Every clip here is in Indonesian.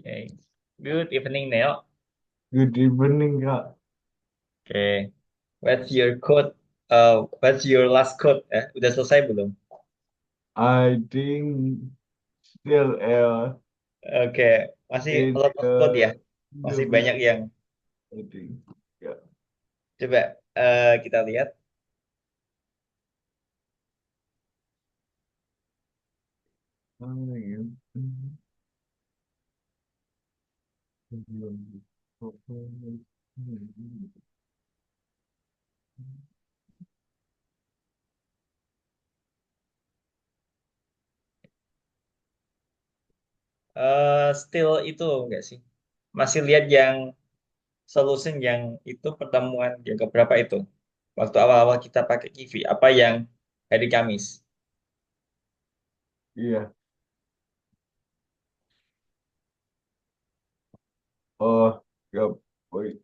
Okay. Good evening, Neo. Good evening, Kak. Okay. What's your code? What's your last code? Udah selesai belum? I think still Oke. Masih a in lot of code ya? the Masih banyak beginning, yang I think. Yeah. coba kita lihat. Still itu enggak sih? Masih lihat yang solution yang itu pertemuan yang keberapa itu? Waktu awal-awal kita pakai Kivi, apa yang hari Kamis? Iya. Oh, ya. Wait.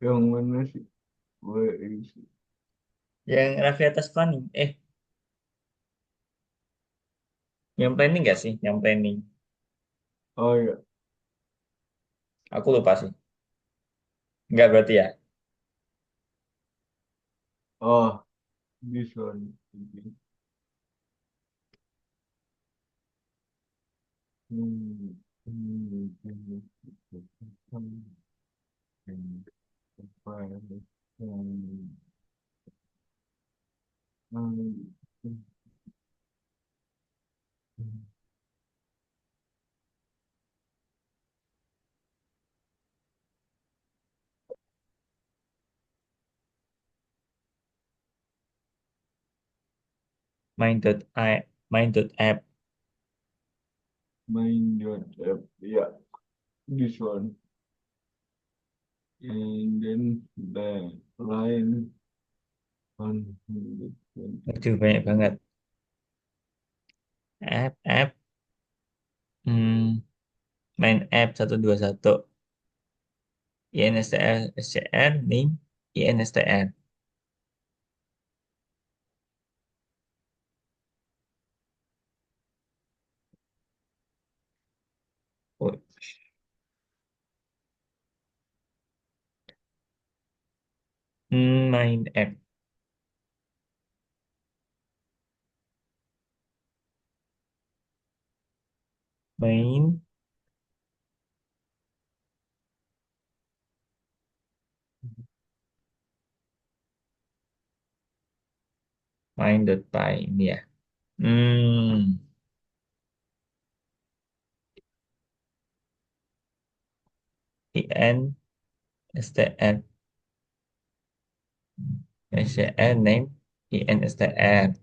Yang mana sih? Where is it? Yang Raffi atas planning. Yang planning nggak sih? Yang planning. Oh, ya. Aku lupa sih. Nggak berarti ya. Oh, this one. Hmm. Main.app. Mind your app. Yeah, this one. And then the line 120. Aduh, banyak banget. App. Hmm, main app 121. INSTR, SCR, name, INSTR. Oh, main app. Main, main.py ini ya. Hmm, INSTR, SCR, name, INSTR.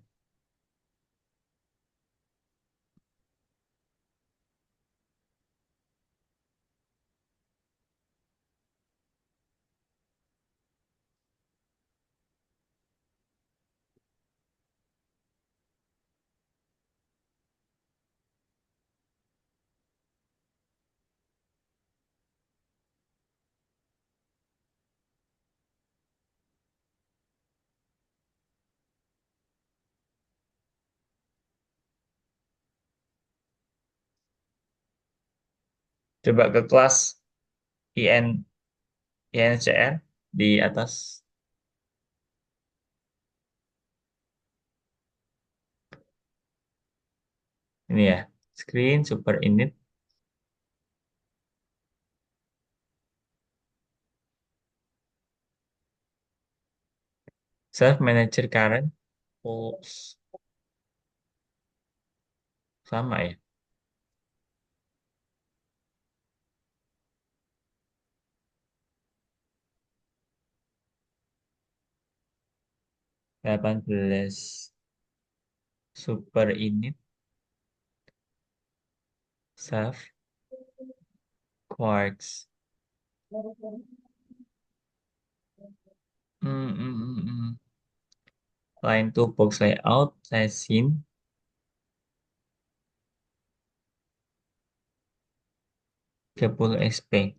Coba ke kelas IN, INSCR di atas. Ini ya, screen super init self manager current. Oh, sama ya. 18 super init self quarks. Line to box layout, size scene, Gapul XP.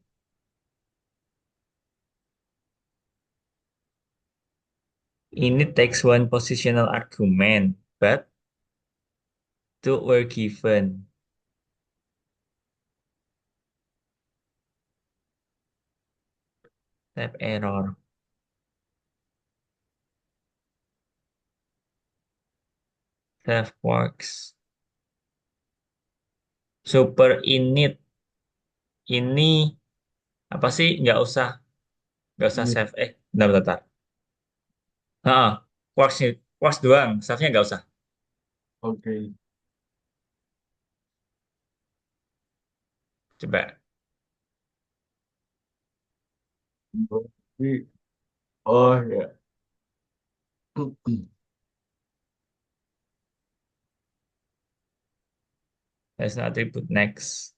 Init takes one positional argument, but two were given. Type error. Self works. Super init. Ini apa sih? Nggak usah Ini, save. Bentar, bentar, bentar. Ah, quarks, quarks doang. Save-nya nggak usah. oke. Coba. Berarti, oh ya. There's no attribute next.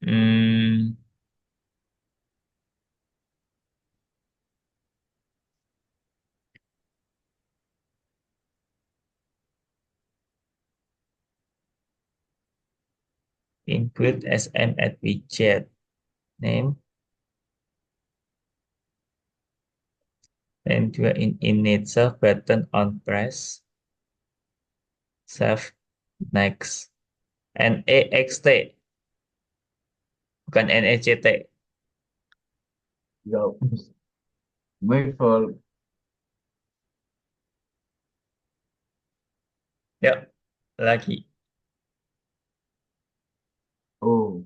Hmm, include SM at widget name dan juga in init self button on press save next NEXT bukan NECT. Ya, my fault. Yuk, lagi. Oh,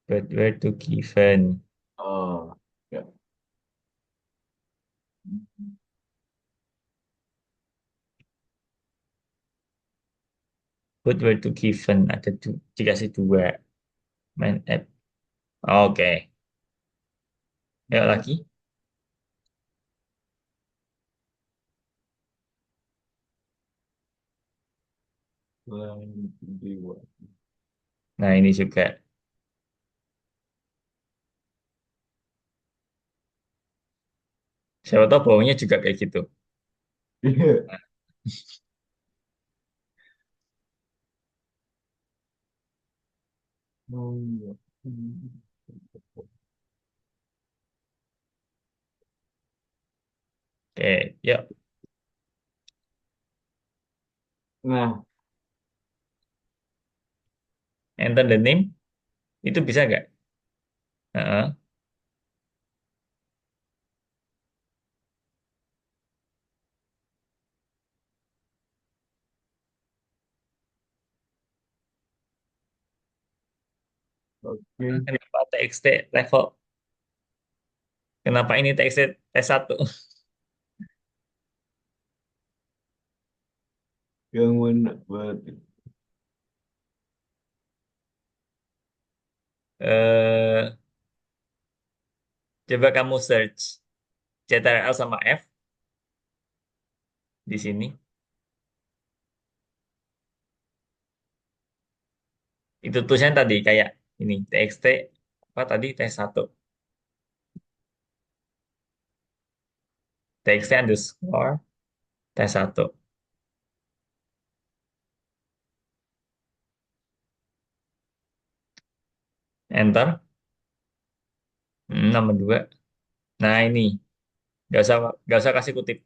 But where to given. ya. But where to given ada dikasih dua main app. Oke, yuk lagi. Line dewa. Nah ini juga. Siapa tahu baunya juga kayak gitu. Iya. Oh, iya. Oke, yuk. Nah, Enter the name. Itu bisa nggak? Heeh. oke. Kenapa TXT level? Kenapa ini TXT T1? Yang mana berarti? Eh, coba kamu search CTRL sama F di sini. Itu tulisannya tadi kayak ini TXT apa tadi T1. TXT underscore T1. Enter. Nomor dua. Nah ini nggak usah kasih kutip.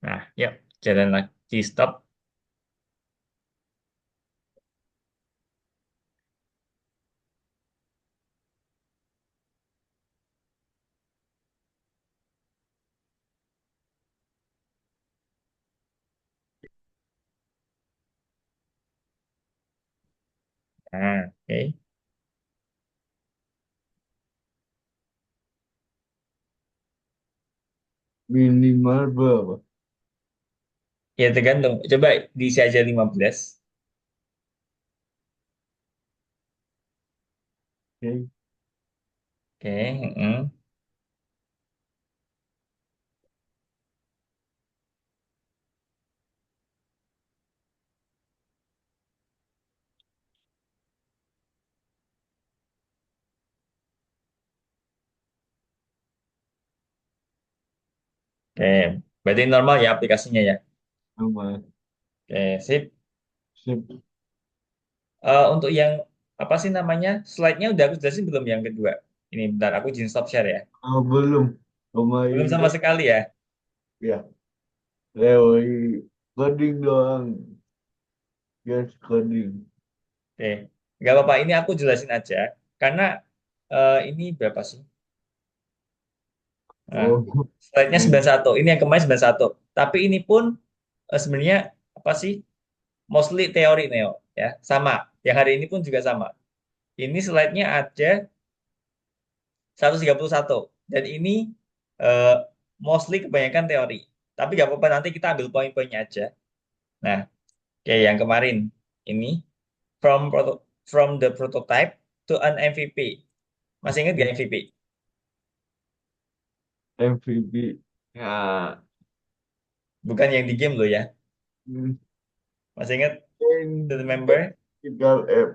Nah, yuk jalan lagi stop. Nah, oke. Minimal berapa? Ya tergantung. Coba diisi aja 15. Oke. Oke, mm-mm. Oke. Berarti normal ya aplikasinya ya. Sama. Oke, sip. Sip. Untuk yang apa sih namanya? Slide-nya udah aku jelasin belum yang kedua? Ini bentar, aku izin stop share ya. Oh, belum. Belum Kemarin sama kan, sekali ya. ya, lewat coding doang. Yes, coding. Oke, nggak apa-apa. Ini aku jelasin aja. Karena ini berapa sih? Nah, Oh, slide-nya eh, 91. Ini yang kemarin 91. Tapi ini pun sebenarnya apa sih? Mostly teori Neo. Ya, sama. Yang hari ini pun juga sama. Ini slide-nya ada 131. Dan ini eh, mostly kebanyakan teori. Tapi nggak apa-apa, nanti kita ambil poin-poinnya aja. Nah, kayak yang kemarin. Ini, from the prototype to an MVP. Masih ingat nggak MVP? MVP. Ya, Bukan yang di game loh ya. hmm, Masih ingat? To the and member, technical app.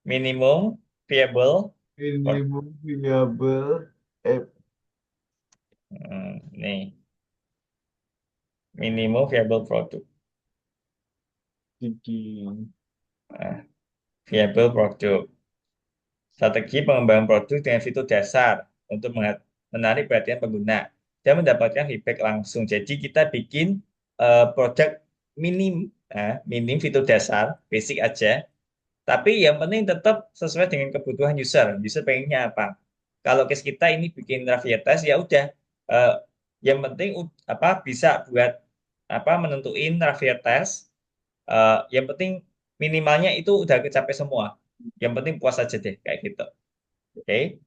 minimum, viable, or, Minimum viable app. nih, minimum viable product. Thinking. Nah, viable product. Strategi pengembangan produk dengan fitur dasar untuk menarik perhatian pengguna dan mendapatkan feedback langsung. Jadi kita bikin produk minim, minim fitur dasar, basic aja. Tapi yang penting tetap sesuai dengan kebutuhan user. User pengennya apa? Kalau case kita ini bikin Ravia ya udah. Eh, yang penting apa bisa buat apa menentuin Ravia yang penting minimalnya itu udah kecapai semua. Yang penting puas aja deh kayak gitu. Oke.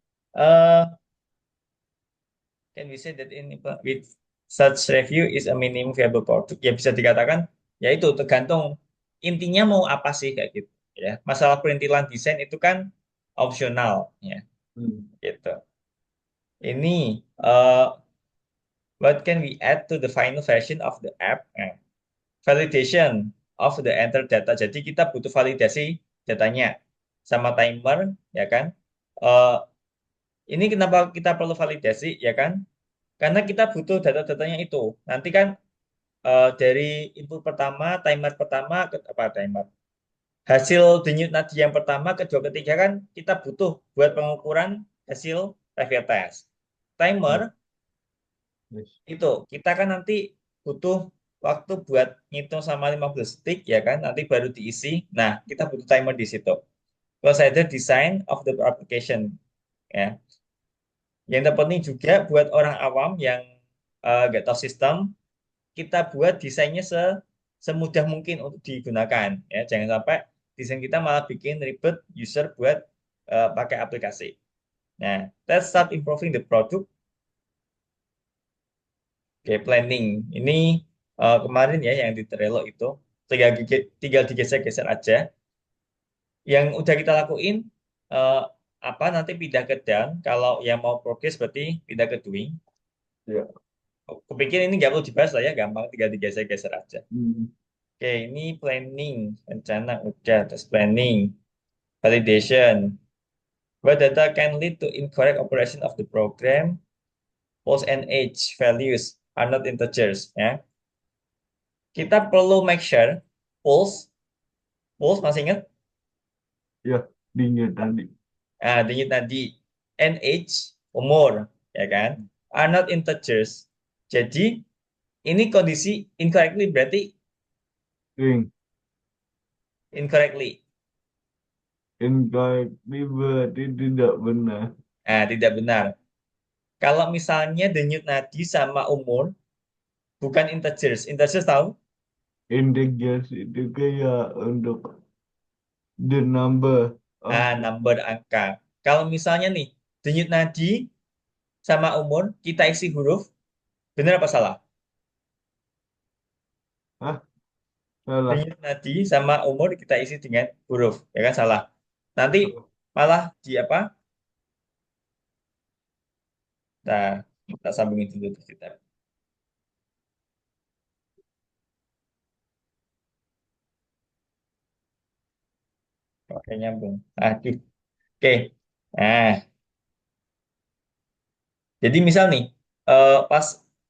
Can we say that in with such review is a minimum viable product? Ya bisa dikatakan, ya itu tergantung intinya mau apa sih kayak gitu. Ya, masalah perintilan desain itu kan opsional, ya, Hmm. gitu. Ini what can we add to the final version of the app? Nah, validation of the entered data. Jadi kita butuh validasi datanya sama timer, ya kan? Eh, ini kenapa kita perlu validasi, ya kan? Karena kita butuh data-datanya itu. Nanti kan dari input pertama, timer pertama, ke, apa timer? Hasil denyut nadi yang pertama, kedua, ketiga kan kita butuh buat pengukuran hasil review test. Ya, Timer yes. itu kita kan nanti butuh waktu buat ngitung sama 15 detik ya kan, nanti baru diisi. Nah, kita butuh timer di situ. Procedure design of the application ya. Yang terpenting juga buat orang awam yang nggak tahu sistem, kita buat desainnya semudah mungkin untuk digunakan ya. Jangan sampai desain kita malah bikin ribet user buat pakai aplikasi. Nah, let's start improving the product. Oke, planning. Ini kemarin ya yang di Trello itu tinggal digeser-geser aja. Yang udah kita lakuin eh, apa nanti pindah ke done. Kalau yang mau progress berarti pindah ke doing. Ya. Kupikir ini nggak perlu dibahas lah ya, gampang tinggal digeser-geser aja. Hmm. Oke, ini planning, rencana udah, terus planning, validation. Where data can lead to incorrect operation of the program, false and age values are not integers. Ya, kita perlu make sure false, false masih ingat? Ya, dingin tadi. Denyut tadi, and age umur, ya kan? Are not integers. Jadi ini kondisi incorrectly berarti Ring. incorrectly. Incorrectly berarti tidak benar. Tidak benar. Kalau misalnya denyut nadi sama umur bukan integers. Integers tahu? Integers itu kayak untuk The number of Number angka. Kalau misalnya nih, denyut nadi sama umur kita isi huruf, benar apa salah? ah salah. Denyut nadi sama umur kita isi dengan huruf, ya kan salah. Nanti malah di apa? Nah, kita sambungin dulu tuh kita. Oke, nyambung. Aduh. Oke. Nah, jadi misal nih, pas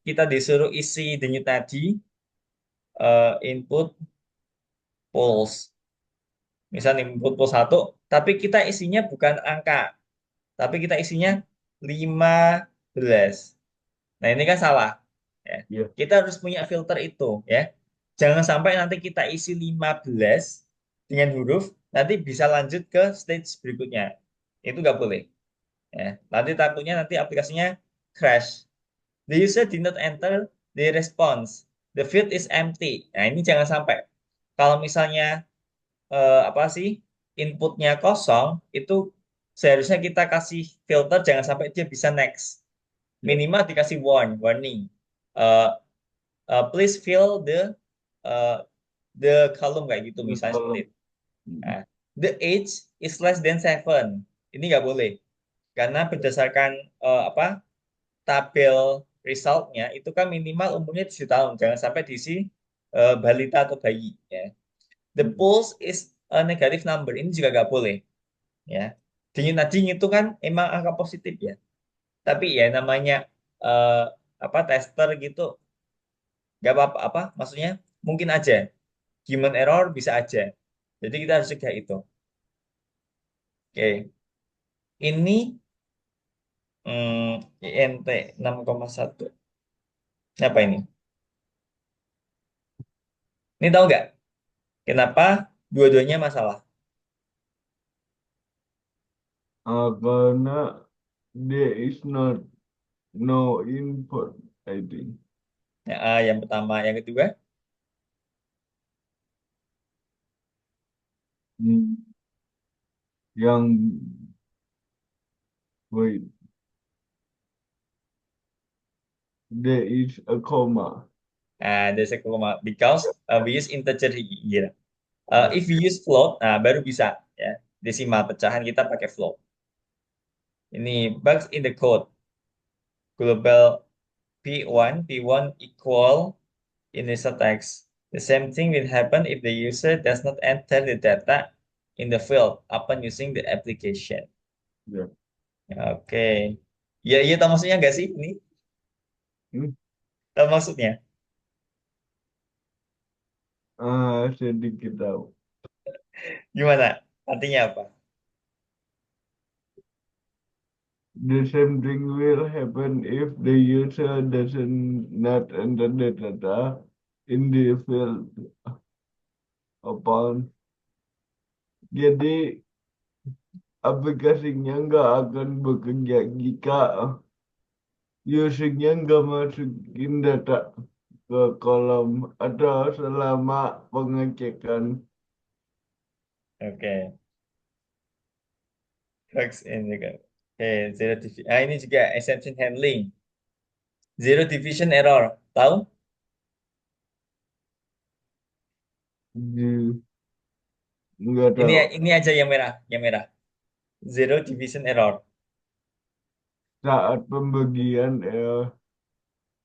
kita disuruh isi denyut nadi, input pulse. Misal nih, input pulse 1, tapi kita isinya bukan angka, tapi kita isinya 15. Nah, ini kan salah. Ya. Ya, Kita harus punya filter itu, ya. Jangan sampai nanti kita isi 15 dengan huruf, nanti bisa lanjut ke stage berikutnya. Itu nggak boleh. Ya. Nanti takutnya nanti aplikasinya crash. The user did not enter the response. The field is empty. Nah, ini jangan sampai. Kalau misalnya apa sih inputnya kosong, itu seharusnya kita kasih filter jangan sampai dia bisa next. ya. Minimal dikasih warning. Uh, Please fill uh, the column kayak gitu The misalnya seperti column. itu. Nah, the age is less than 7. Ini nggak boleh karena berdasarkan apa tabel resultnya itu kan minimal umurnya 7 tahun. Jangan sampai diisi balita atau bayi. Ya. The pulse is a negative number. Ini juga nggak boleh. Ya, denyut nadi itu kan emang angka positif ya. Tapi ya namanya eh, apa tester gitu nggak apa-apa apa maksudnya mungkin aja human error bisa aja. Jadi kita harus cegah itu. Oke, ini INT 6,1. Ini apa ini? Ini tahu nggak? Kenapa dua-duanya masalah? Karena there is not no input, I think. Ya, yang pertama, yang kedua, Hmm. Yang wait, there is a comma. there's a comma because we use integer here. Ya, If we use float, nah baru bisa ya. Desimal pecahan kita pakai float. Ini bugs in the code. Global P1 equal initial text. The same thing will happen if the user does not enter the data in the field upon using the application. ya. Oke. Ya, iya tahu maksudnya nggak sih ini? Hmm. Tahu maksudnya? Sedikit tahu. Gimana? Artinya apa? The same thing will happen if the user doesn't not enter the data in the field upon. Jadi aplikasinya nggak akan bekerja jika usernya nggak masukin data ke kolom atau selama pengecekan. Oke. Bugs in the code. Oke, zero division. Ah, ini juga exception handling. Zero division error. Tahu? Di- Nggak Ini tahu. ini aja yang merah, yang merah. Zero division error. Saat pembagian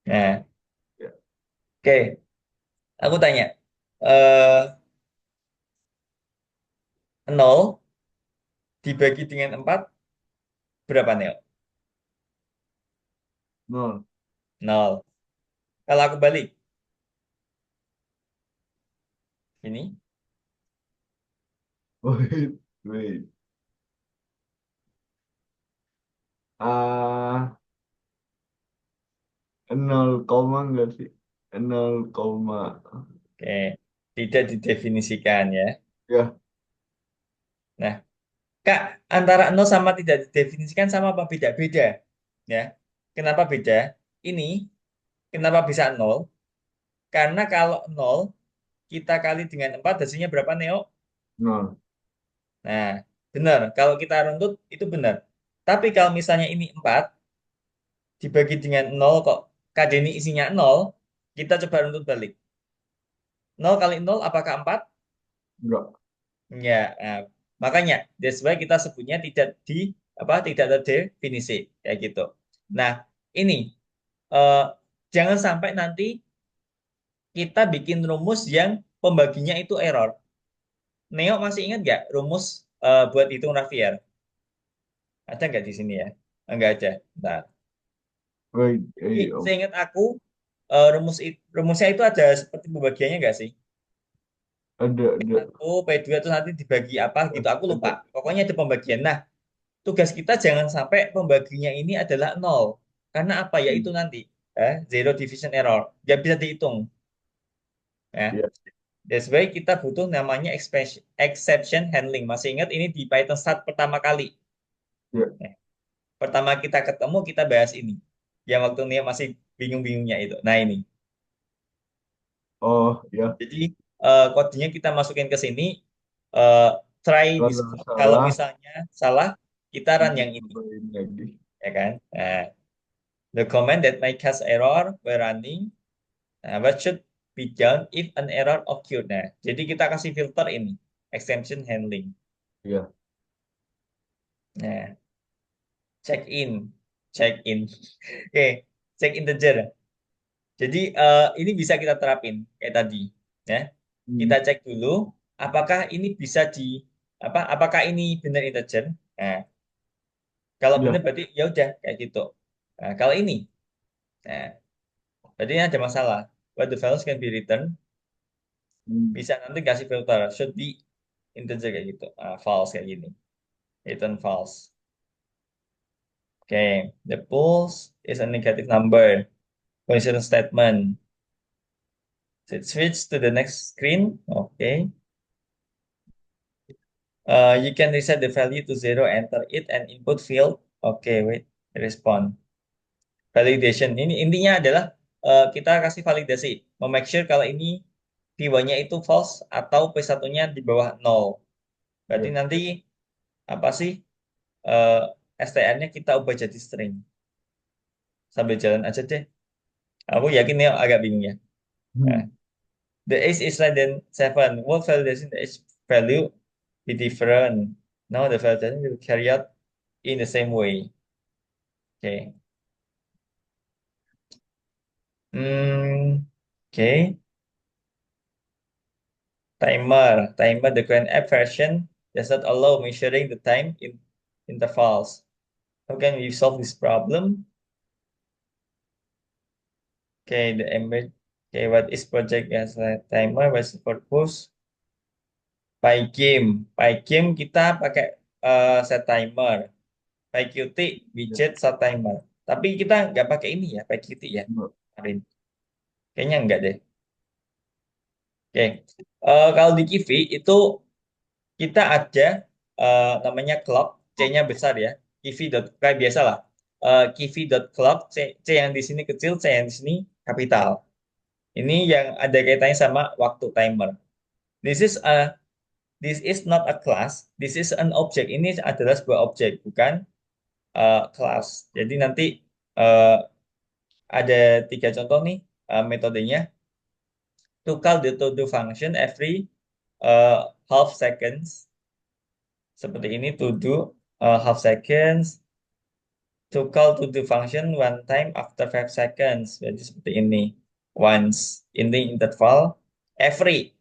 Nah, ya, oke. Aku tanya. Eh 0 dibagi dengan 4 berapa, Neo? nol. 0. Kalau aku balik, ini. Wait, wait. Ah, nol koma nggak sih? Nol koma. Oke. Tidak didefinisikan ya. Ya, Nah, Kak, antara 0 sama tidak didefinisikan sama apa beda? Beda. Ya. Kenapa beda? Ini, kenapa bisa 0? Karena kalau 0 kita kali dengan 4 hasilnya berapa, Neo? nol. Nah, benar. Kalau kita runtut itu benar. Tapi kalau misalnya ini 4 dibagi dengan nol kok KD ini isinya nol, kita coba runtut balik. Nol kali nol apakah 4? Enggak. Ya, nah, makanya that's why kita sebutnya tidak di apa tidak terdefinisi kayak gitu. Nah, ini eh, jangan sampai nanti kita bikin rumus yang pembaginya itu error. Neo masih ingat nggak rumus buat hitung Ravier? Ada nggak di sini ya? Enggak ada. Nah, Wait, seingat aku rumusnya itu ada seperti pembagiannya nggak sih? ada, Satu, P2 itu nanti dibagi apa gitu. Aku lupa. ada. Pokoknya ada pembagian. Nah, tugas kita jangan sampai pembaginya ini adalah nol. Karena apa? Yaitu Hmm, nanti zero division error. Nggak bisa dihitung. Ya. ya, That's why kita butuh namanya exception handling. Masih ingat ini di Python start pertama kali. ya. Ya. Pertama kita ketemu, kita bahas ini. Yang waktu ini masih bingung-bingungnya itu. Nah ini. Oh, ya. Jadi kodenya kita masukin ke sini. eh, Try this Kalau code. Kalau salah, misalnya salah, kita run yang ini. ditambahin lagi. Ya kan? Nah, the command that may cause error when running. Nah, what should be done if an error occurred? Nah, jadi kita kasih filter ini, exception handling. Ya, Nah, check in. Oke, check integer. Jadi ini bisa kita terapin kayak tadi, ya. Kita hmm, cek dulu apakah ini bisa di apa? Apakah ini benar integer? Nah, kalau benar ya. berarti ya udah kayak gitu. Nah, kalau ini, nah, berarti ini ada masalah. What the values can be returned? Hmm, Bisa nanti kasih filter should be integer kayak gitu. False kayak gini. Return false. Okay, the pulse is a negative number. Conditional statement. Switch to the next screen. Okay. You can reset the value to zero, enter it, and input field. Okay, wait. Respond. Validation. Ini intinya adalah kita kasih validasi. Make sure kalau ini P1-nya itu false atau P1-nya di bawah nol. Berarti ya. nanti apa sih eh, STR-nya kita ubah jadi string. Sambil jalan aja deh. Aku yakin ya agak bingung ya. Nah, Hmm, the age is less than 7. What validation the age value be different? No, the validation will carry out in the same way. Okay. Okay. Timer. The current app version does not allow measuring the time in intervals. How can we solve this problem? Okay, the embed. Okay, what is project as a timer? What's the purpose? Pygame kita pakai set timer. PyQt ya. widget set timer. Tapi kita nggak pakai ini ya, PyQt ya. Enggak. Kemarin. Kayaknya nggak deh. Oke. Kalau di Kivi itu kita ada namanya clock, C-nya besar ya. Kivi kayak biasa lah. Kivi.clock, C yang di sini kecil, C yang di sini kapital. Ini yang ada kaitannya sama waktu timer. This is a this is not a class, this is an object. Ini adalah sebuah objek, bukan kelas. Jadi nanti uh, ada tiga contoh nih metodenya. To call the to do function every half seconds. Seperti ini to do half seconds. To call to do function one time after 5 seconds. Jadi seperti ini. Once in the interval. Every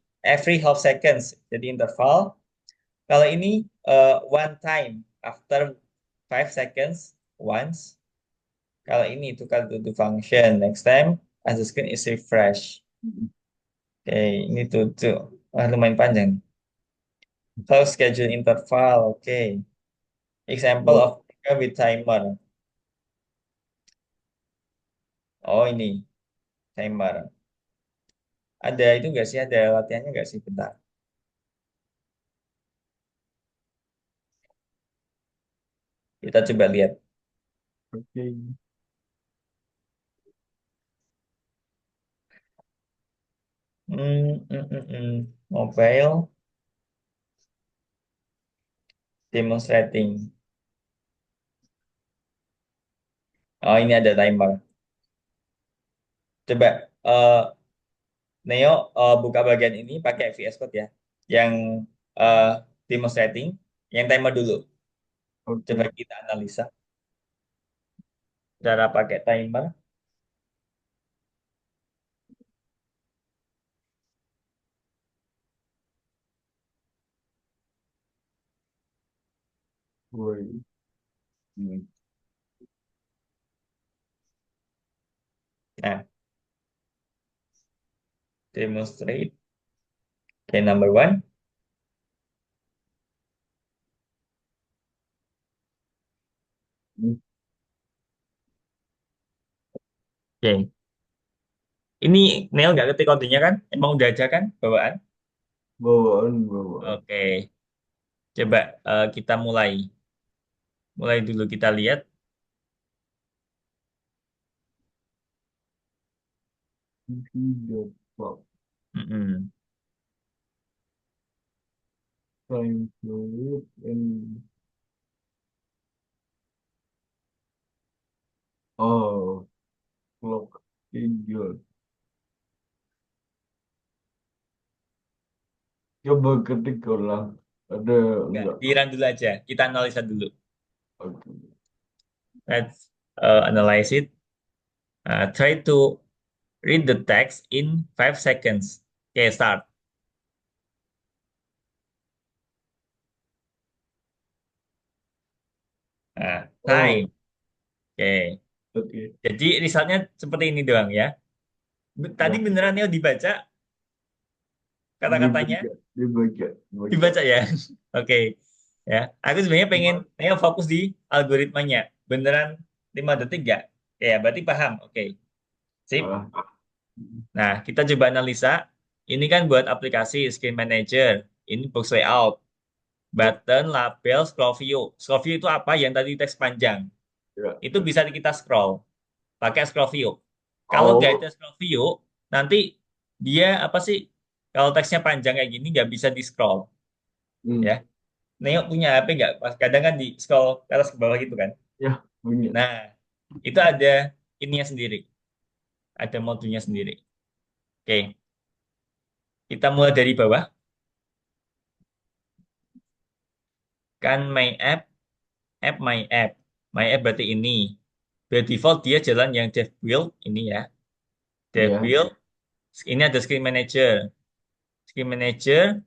half seconds. Jadi interval. Kalau ini one time after 5 seconds once. Kalau ini itu kan to do function. Next time as the screen is refresh. Hmm, Oke, ini to. Lumayan panjang. So schedule interval. Oke. Example ya. of with timer. Oh ini timer. Ada itu nggak sih? Ada latihannya nggak sih? Bentar. Kita coba lihat. Oke. Mobile. Demonstrating. Oh, ini ada timer. Coba Neo buka bagian ini pakai VS Code ya. Yang eh, demonstrating, yang timer dulu. Coba Oke. kita analisa cara pakai timer. Wait. Hmm. Nah, demonstrate. Oke, number one. Hmm. Oke. Ini Neo nggak ketik kodenya kan? Emang udah aja kan bawaan? Bawaan, bawaan. Oke. Coba kita mulai. Mulai dulu kita lihat. Video clock. Mm-mm. Time fluid and oh, clock schedule. Coba ketik ulang. Ada Nggak, enggak? dirun dulu aja. Kita analisa dulu. Oke. Let's analyze it. Try to read the text in 5 seconds. Oke, start. Nah, Oh, time. Oke. oke. Jadi resultnya seperti ini doang ya. Tadi Ya, beneran Neo dibaca kata-katanya? dibaca, dibaca, dibaca. Dibaca ya? Oke. Ya. Aku sebenarnya pengen Cuma, Neo fokus di algoritmanya. Beneran 5 detik nggak? Ya, berarti paham. Oke. Sip. ah, Nah, kita coba analisa. Ini kan buat aplikasi Screen Manager. Ini box layout. ya, Button, label, scroll view. Scroll view itu apa? Yang tadi teks panjang. ya. Itu bisa kita scroll. Pakai scroll view. Kalau nggak ada Oh, scroll view, nanti dia apa sih? Kalau teksnya panjang kayak gini nggak bisa di scroll. hmm, Ya. Neo punya HP nggak? Pas kadang kan di scroll ke atas ke bawah gitu kan. ya, punya. Nah, itu ada ininya sendiri. Ada modulnya sendiri. Oke. Kita mulai dari bawah. Kan my app, app my app. My app berarti ini. By default dia jalan yang dev build ini ya. Dev Ya, build. Ini ada screen manager. Screen manager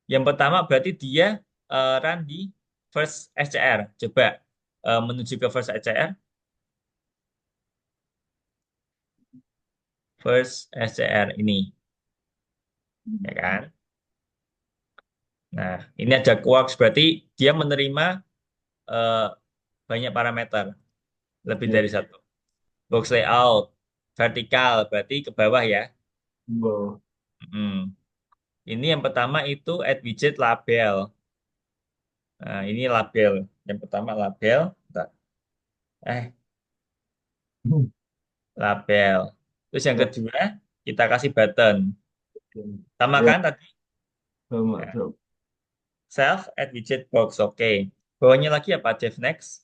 yang pertama berarti dia run di first SCR. Coba menuju ke first SCR. First SCR ini, ya kan? Nah, ini ada quarks berarti dia menerima eh, banyak parameter, lebih ya, dari satu. Box layout, vertikal berarti ke bawah ya. bawah. Hmm. Ini yang pertama itu add widget label. Nah, ini label. Yang pertama label. Bentar. Eh, Hmm, label. Terus yang ya, kedua, kita kasih button. Sama ya, kan tadi? sama, Ya. sama. Self add widget box. Oke. Bawahnya lagi apa? Dev next.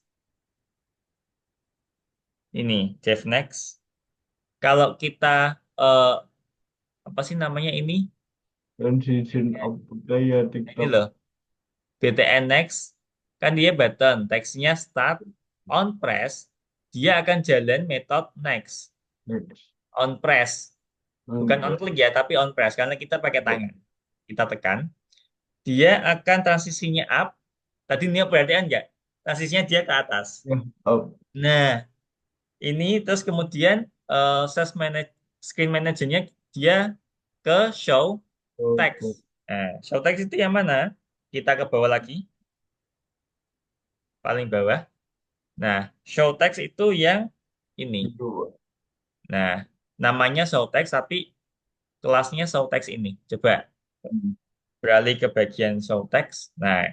Ini, Dev next. Kalau kita, eh, apa sih namanya ini? Transition up gaya Ini TikTok. loh, BTN next. Kan dia button. Teksnya start, on press. Dia akan jalan metode next. Next. On press. Bukan on Sampai. click ya, tapi on press. Karena kita pakai Ya, tangan. Kita tekan. Dia akan transisinya up. Tadi ini perhatian nggak? Transisinya dia ke atas. ya, up. Nah, ini terus kemudian sales manage, screen manajernya dia ke show text. Oke. Nah, show text itu yang mana? Kita ke bawah lagi, paling bawah. Nah, show text itu yang ini. Kedua. Nah, namanya show text tapi kelasnya show text ini. Coba Hmm. beralih ke bagian show text. Nah,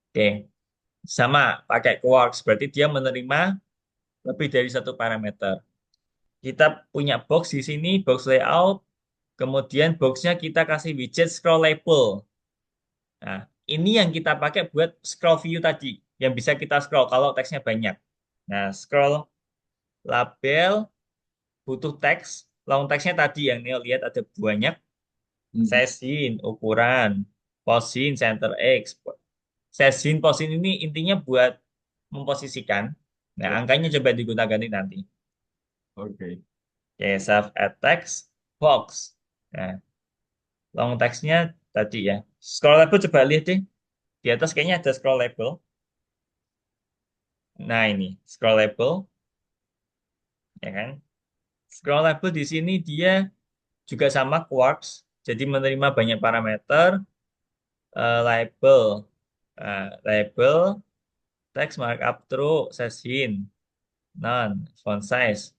oke. Sama pakai quarks berarti dia menerima lebih dari satu parameter. Kita punya box di sini, box layout. Kemudian boxnya kita kasih widget scroll label. Nah, ini yang kita pakai buat scroll view tadi, yang bisa kita scroll kalau teksnya banyak. Nah, scroll label butuh teks, long teksnya tadi yang Neo lihat ada banyak, Hmm. sesin, ukuran, posin, center X. Sesin, posin ini intinya buat memposisikan. Nah, Ya, angkanya coba digunakan ini nanti. oke. Oke, save at text box. Nah, long text-nya tadi ya. Scroll label coba lihat deh. Di atas kayaknya ada scroll label. Nah, ini scroll label, ya kan? Scroll label di sini dia juga sama quarks, jadi menerima banyak parameter. Label, label, text markup true, sesin, none, font size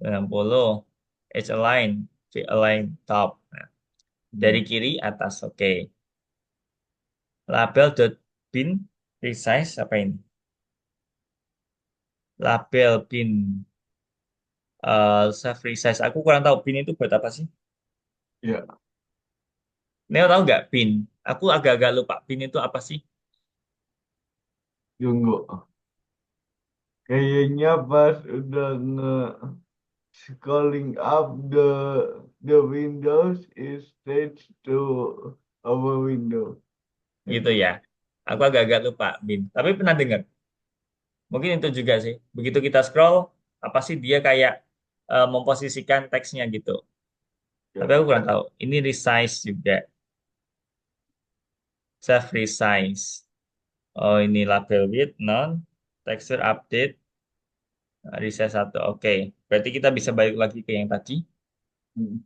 60, edge align, V align top. Nah, dari Hmm. kiri atas, oke. Label dot bin resize apa ini? Label bin self resize. Aku kurang tahu bin itu buat apa sih? Ya, Neo tahu nggak bin? Aku agak-agak lupa bin itu apa sih? tunggu. Kayaknya pas udah scrolling up the windows is staged to our window. I Gitu think. ya. Aku agak-agak lupa bin. Tapi pernah dengar. Mungkin itu juga sih. Begitu kita scroll, apa sih dia kayak memposisikan teksnya gitu. Tapi Ya. aku kurang tahu. Ini resize juga. Self resize. Oh, ini label width, non. Texture update. Resize satu. Oke. Berarti kita bisa balik lagi ke yang tadi. Hmm.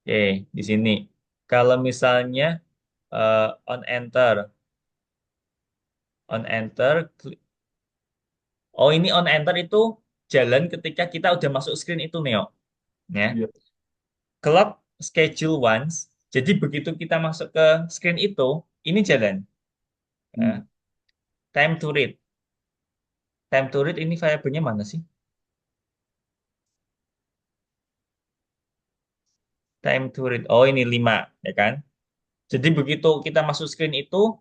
Oke, di sini. Kalau misalnya eh, on enter. On enter. Oh, ini on enter itu jalan ketika kita udah masuk screen itu, Neo. Ya. Ya. Clock schedule once. Jadi begitu kita masuk ke screen itu, ini jalan. Hmm. Nah, time to read. Time to read ini variabelnya mana sih? Time to read. Oh, ini 5, ya kan? Jadi begitu kita masuk screen itu,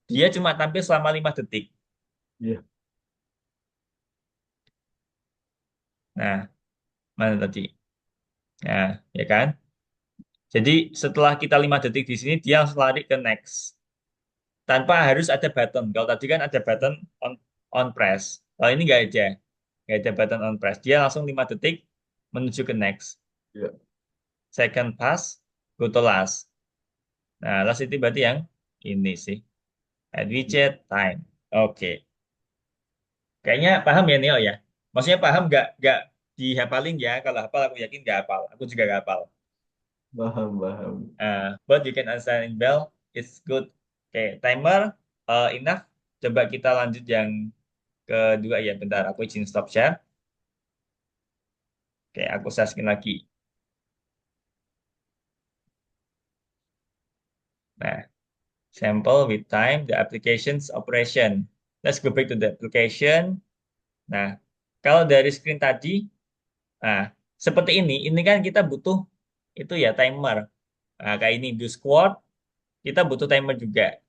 dia cuma tampil selama 5 detik. Ya. Nah, mana tadi? Nah, ya kan? Jadi setelah kita 5 detik di sini, dia langsung lari ke next. Tanpa harus ada button. Kalau tadi kan ada button on press. Kalau ini nggak ada. Nggak ada button on press. Dia langsung 5 detik menuju ke next. Ya. Second pass, go to last. Nah, last itu berarti yang ini sih. Add widget, time. Oke. Kayaknya paham ya, Neo ya? Maksudnya paham nggak dihafalin ya? Kalau hafal aku yakin nggak hafal. Aku juga nggak hafal. Paham, paham. But you can understand in bell. It's good. Oke, timer enough. Coba kita lanjut yang kedua ya. Bentar, aku izin stop share. Oke, aku share lagi. Nah, sample with time, the applications operation. Let's go back to the application. Nah, kalau dari screen tadi, nah, seperti ini kan kita butuh itu ya timer. Nah, kayak ini do squat, kita butuh timer juga.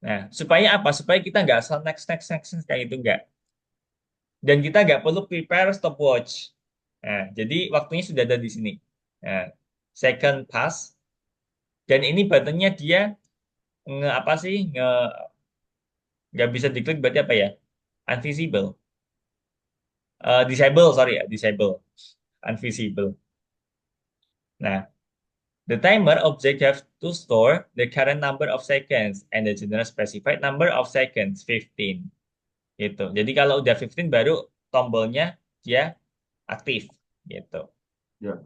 Nah, supaya apa? Supaya kita nggak asal next, next, next, next, kayak itu nggak. Dan kita nggak perlu prepare stopwatch. Nah, jadi waktunya sudah ada di sini. Nah, second pass, dan ini buttonnya dia nge apa sih? Nggak bisa diklik berarti apa ya? Unvisible. Disable, sorry ya, disable. Unvisible. Nah, the timer object have to store the current number of seconds and the general specified number of seconds, 15. Gitu. Jadi kalau udah 15 baru tombolnya dia aktif. Gitu. Ya.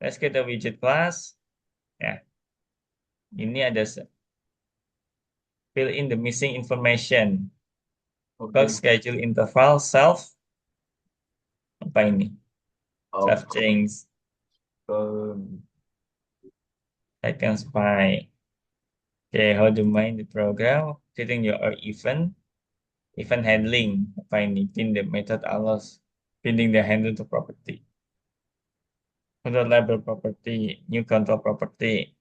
Let's get a widget class. Ya, ini ada fill in the missing information. Clock Oke. schedule interval self. Apa ini? Of Self course. change. Second spy. Okay, how to mine the program? Setting your event. Event handling. Apa ini? Pin the method allows pinning the handle to property. Control label property. New control property.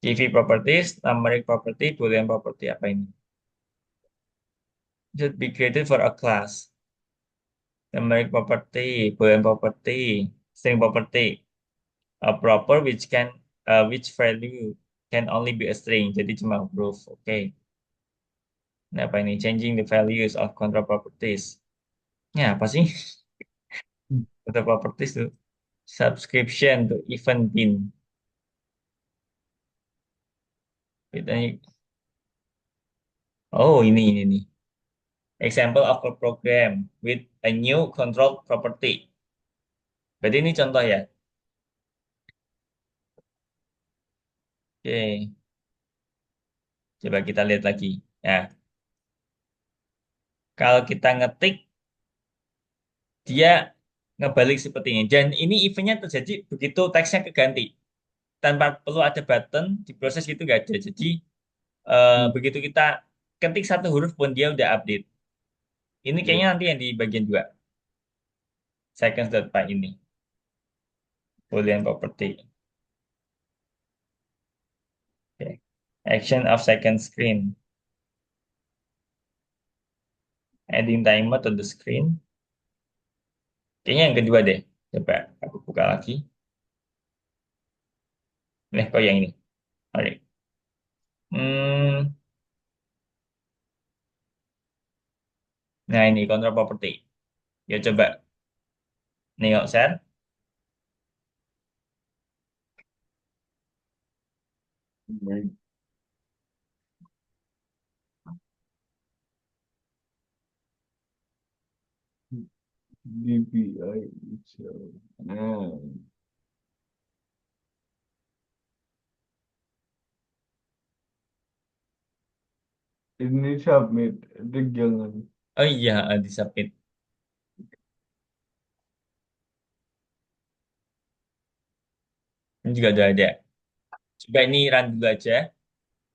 CV properties, numeric property, boolean property apa ini? Should be created for a class. Numeric property, boolean property, string property. A proper which value can only be a string. Jadi cuma huruf. Oke. Nah, apa ini? Changing the values of control properties. Ya, apa sih? Control properties tuh. Subscription to event bin. Ini- Oh, ini nih. Example of a program with a new control property. Berarti ini contoh ya. Oke, coba kita lihat lagi. Ya, kalau kita ngetik, dia ngebalik seperti ini. Dan ini eventnya terjadi begitu teksnya keganti. Tanpa perlu ada button, diproses gitu nggak ada. Jadi, Hmm. begitu kita ketik satu huruf pun dia udah update. Ini Ya. kayaknya nanti yang di bagian 2. Seconds.py ini. Boolean property. Oke. Action of second screen. Adding timer to the screen. Kayaknya yang kedua deh. Coba aku buka lagi. Kok yang ini? Oke. Hmm, nah ini control property. Ya coba. Nengok share. DPI. Nah, ini submit. Itu jangan. Oh iya, di submit. Ini juga udah ada. Coba ini run dulu aja.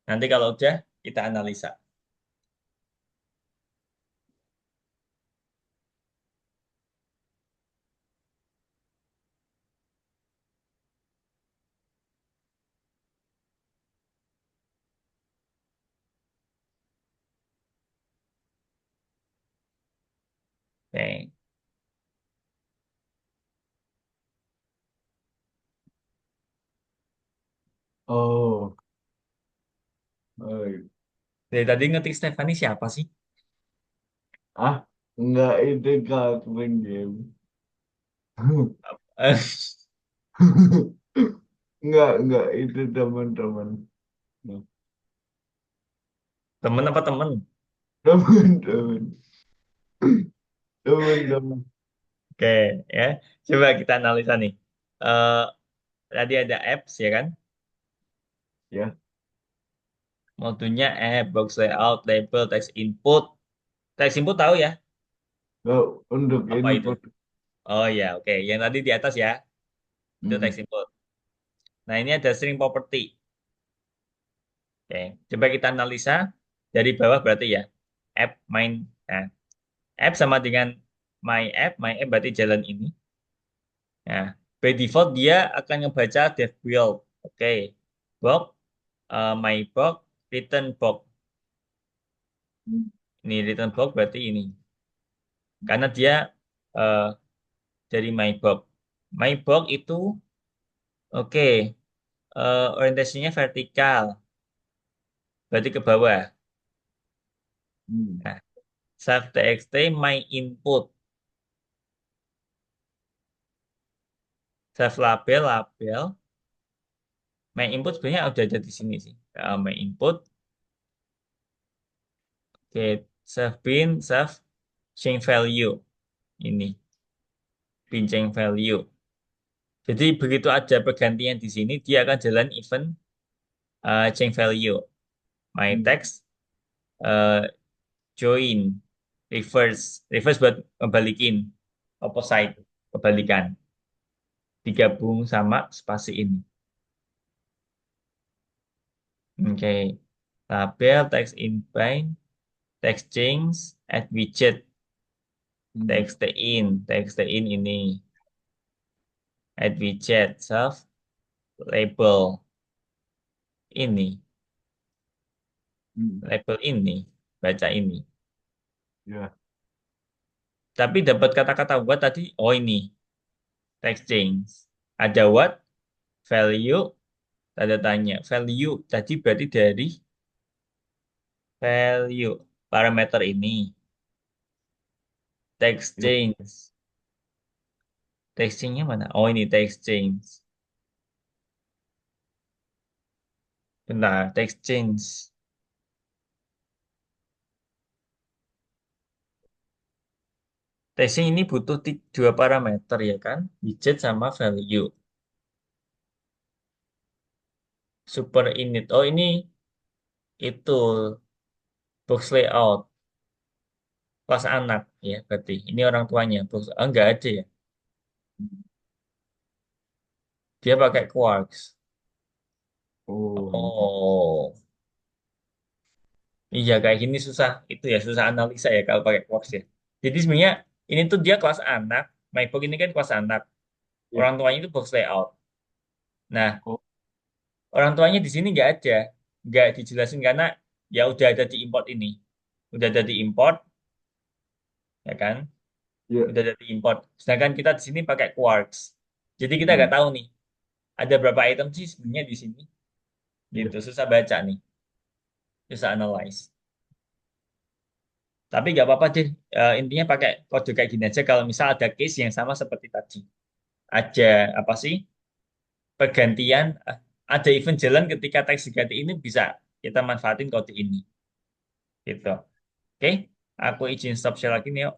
Nanti kalau udah, kita analisa. Oke. Oh, baik. Dari tadi ngetik Stefani siapa sih? Ah, enggak itu card game. Eh, Enggak itu teman-teman. Nah, temen apa temen? teman-teman, teman-teman. Oke, ya. Coba kita analisa nih. Eh, tadi ada apps ya kan? Ya, Modulnya app, box layout, label, text input. Text input tahu ya? kalau untuk Apa itu? input. Oh ya, oke. Yang tadi di atas ya, itu Hmm. text input. Nah, ini ada string property. Oke, coba kita analisa dari bawah berarti ya. App main. Nah, app sama dengan my app berarti jalan ini. Nah, by default dia akan ngebaca def build. Oke, box, my box, return box. Ini return box berarti ini. Karena dia eh, dari my box. My box itu oke, orientasinya vertikal, berarti ke bawah. Hmm. Nah, self txt my input, self label, my input sebenarnya udah ada di sini sih. My input, oke, self bin, self change value ini, bin change value. Jadi begitu ada pergantian di sini, dia akan jalan event change value. My Hmm. text eh, join, reverse buat ngebalikin, opposite, kebalikan, digabung sama spasi ini. Oke, label, text inbind, text change, add widget, Hmm. text in ini, add widget, self label. ini, Hmm, label ini, baca ini. ya, Tapi dapat kata-kata what tadi, oh ini, text change. Ada what, value, tanda tanya. Value tadi berarti dari value, parameter ini. Text ya, change. Text change-nya mana? Oh ini text change. Bentar, text change. Testing ini butuh dua parameter ya kan? Widget sama value. Super init. Oh ini itu box layout. Kelas anak ya berarti. Ini orang tuanya. Box, oh, enggak ada ya. Dia pakai Quarks. oh, Oh. Iya kayak gini susah. Itu ya susah analisa ya kalau pakai Quarks ya. Jadi sebenarnya ini tuh dia kelas anak. MacBook ini kan kelas anak. ya, Orang tuanya itu box layout. Nah, oh, orang tuanya di sini nggak ada. Nggak dijelasin karena ya udah ada di import ini. Udah ada di import, ya kan? ya, Udah ada di import. Sedangkan kita di sini pakai Quarks. Jadi kita hmm, nggak tahu nih, ada berapa item sih sebenarnya di sini. ya, Gitu, susah baca nih, susah analyze. Tapi nggak apa-apa deh. Intinya pakai kode kayak gini aja. Kalau misal ada case yang sama seperti tadi, ada apa sih pergantian, ada event jalan ketika teks diganti ini bisa kita manfaatin kode ini. Gitu. Oke, aku izin stop share lagi nih, yuk.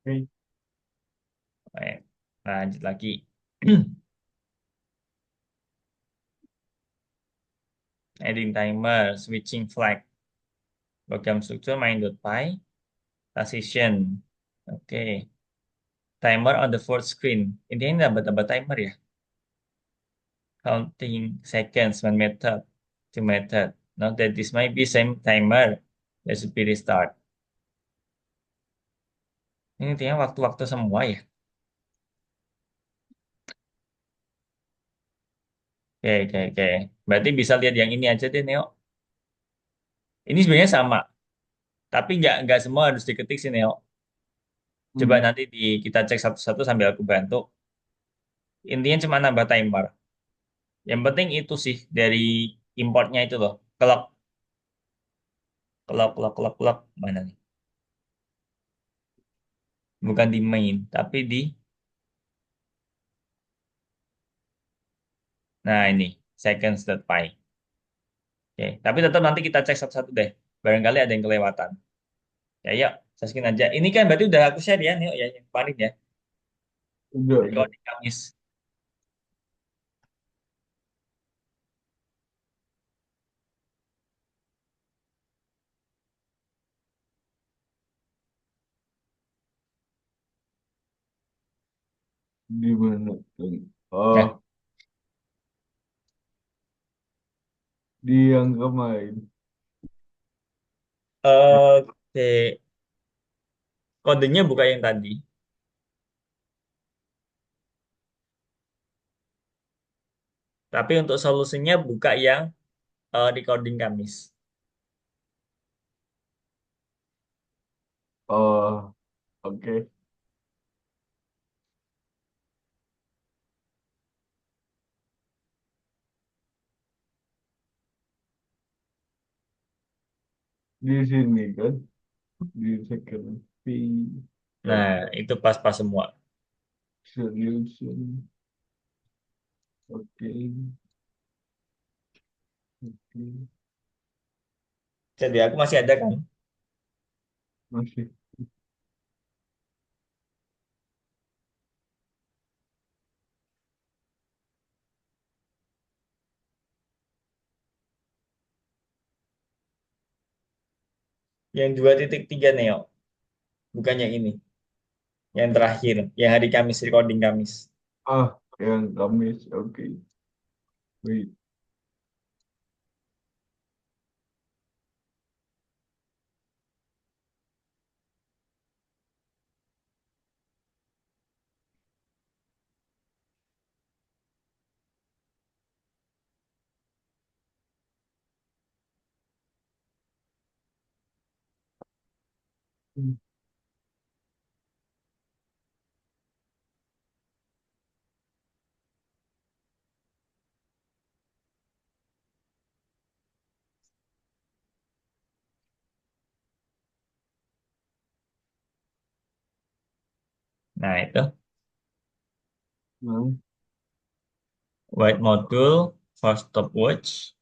oke, Baik, lanjut lagi. Adding timer, switching flag, program struktur main.py, transition. Oke, timer on the fourth screen. Intinya ini tambah-tambah timer ya. Counting seconds, one method, two method. Note that this might be same timer. That should be restart. Ini intinya waktu-waktu semua ya. Oke, oke, oke. Berarti bisa lihat yang ini aja deh, Neo. Ini sebenarnya sama, tapi nggak semua harus diketik sih, Neo. Coba hmm, nanti kita cek satu-satu sambil aku bantu. Intinya cuma nambah timer. Yang penting itu sih dari importnya itu loh. Clock, clock, clock, clock, clock. Mana nih? Bukan di main, tapi di, nah ini, seconds.py. Oke, tapi tetap nanti kita cek satu-satu deh. Barangkali ada yang kelewatan. Ya, yuk, saskin aja. Ini kan berarti udah aku share ya, nih, ya, yang kemarin ya. udah, Recording Kamis. di mana tuh? Nah, Oh, di yang kemarin. oke, kodenya buka yang tadi. Tapi untuk solusinya buka yang recording Kamis. Oh, oke, di sini kan, di second P, Nah, itu pas-pas semua. solution, oke, oke, Jadi aku masih ada kan. masih Yang 2.3 Neo. Bukan yang ini. Yang terakhir. Yang hari Kamis, recording Kamis. ah yang Kamis, oke, wait, Nah, itu Hmm. white module for stopwatch.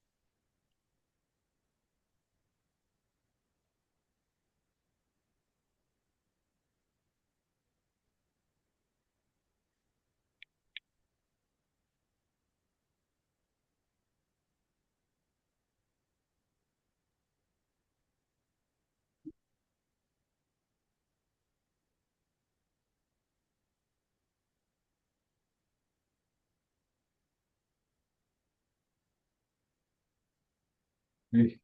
Ih,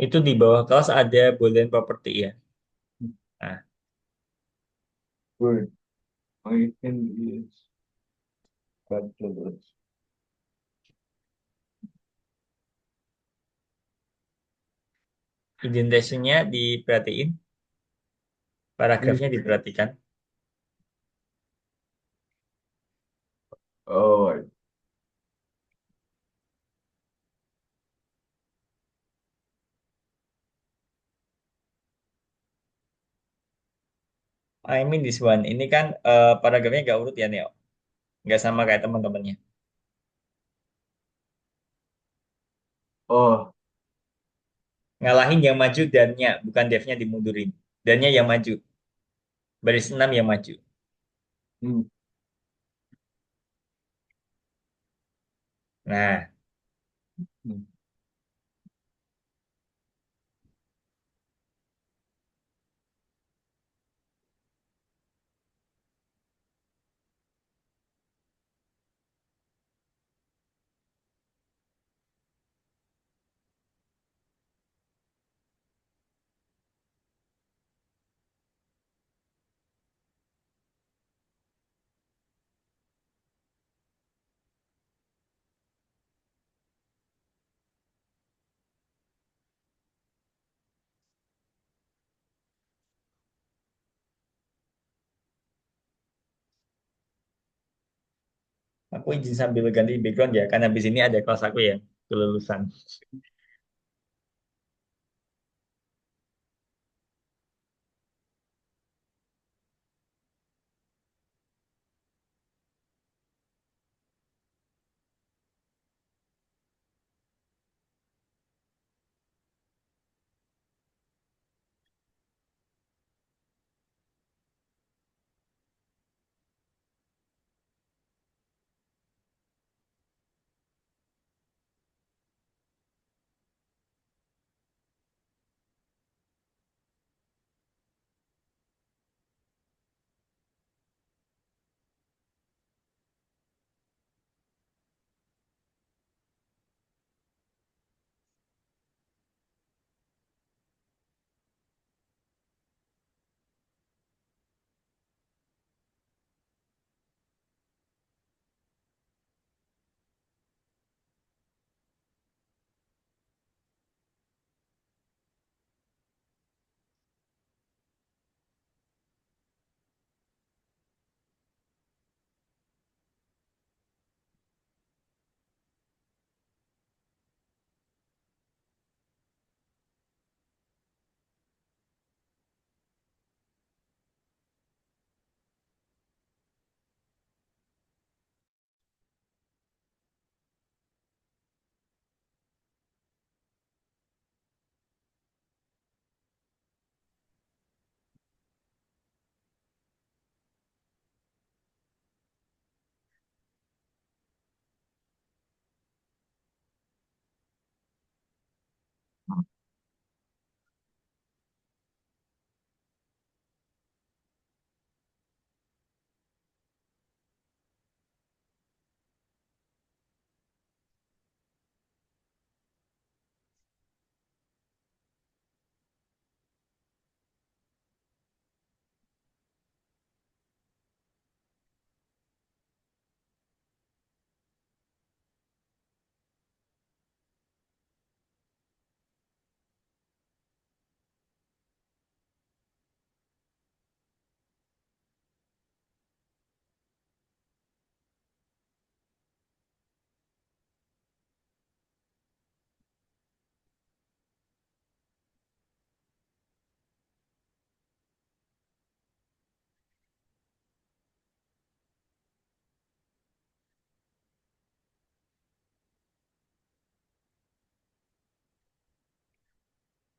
Itu di bawah kelas ada Boolean property ya. Nah, word. My hand is bachelor's. indentasinya diperhatiin, paragrafnya Ih, diperhatikan. oh, I mean this one. Ini kan paragrafnya nggak urut ya, Neo. Nggak sama kayak teman-temannya. oh, Ngalahin yang maju dannya, bukan devnya dimundurin. Dannya yang maju. Baris 6 yang maju. hmm, Nah, hmm. aku izin sambil ganti background ya, karena habis ini ada kelas aku ya, kelulusan.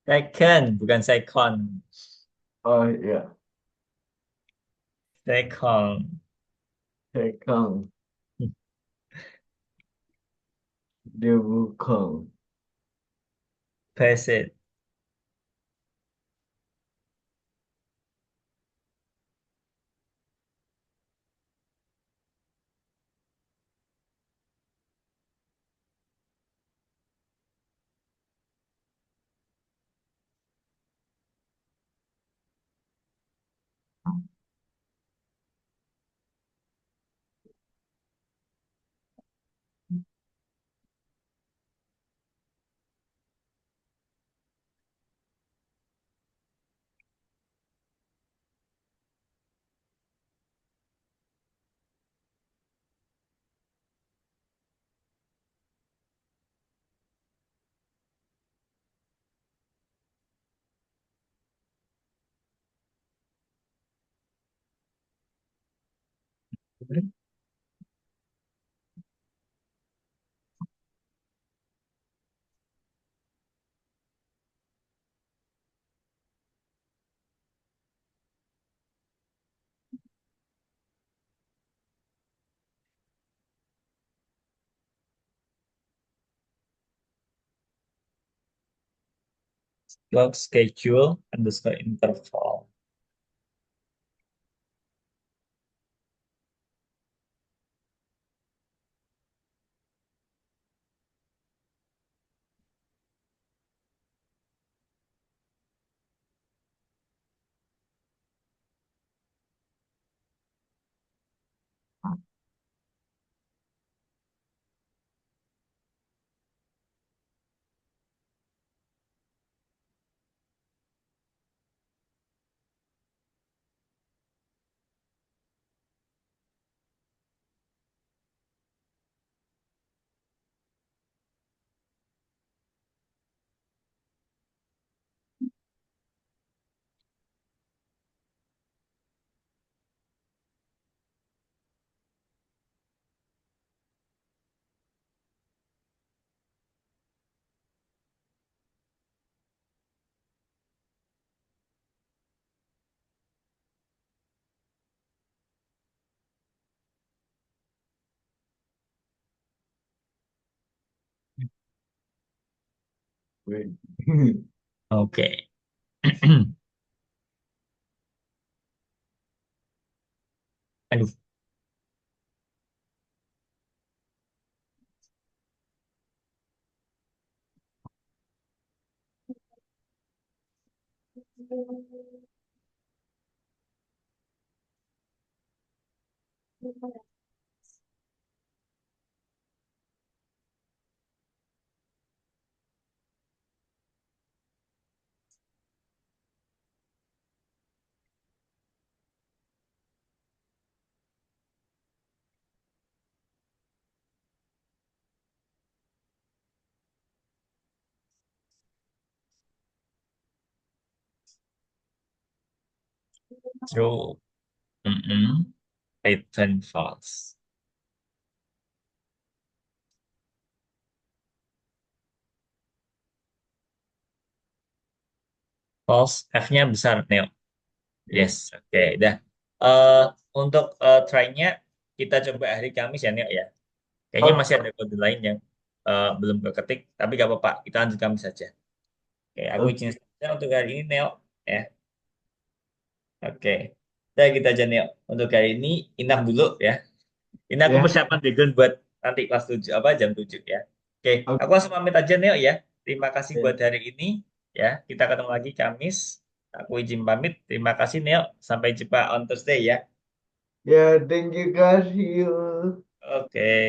Second, bukan second. Oh ya, Second. Hekang. Dia bukan. Visit. Log schedule underscore interval. Wait. Oke. Aduh. True. Mm-mm. Return false. False. F-nya besar, Neo. Ya. Yes. Oke, dah. Eh untuk try-nya kita coba hari Kamis ya, Neo ya. Kayaknya Oh, masih ada kode lain yang belum keketik, tapi gak apa-apa. Kita lanjut Kamis saja. Oke, aku izin oke. saja untuk hari ini, Neo. Ya, oke. Udah kita aja, Neo. Untuk hari ini, enough dulu ya. Ini aku Ya. persiapan background buat nanti kelas 7 apa jam 7 ya. Oke, Oke. aku langsung pamit aja Neo ya. Terima kasih Ya. buat hari ini ya. Kita ketemu lagi Kamis. Aku izin pamit. Terima kasih Neo. Sampai jumpa on Thursday ya. Ya, thank you guys. See you. Oke.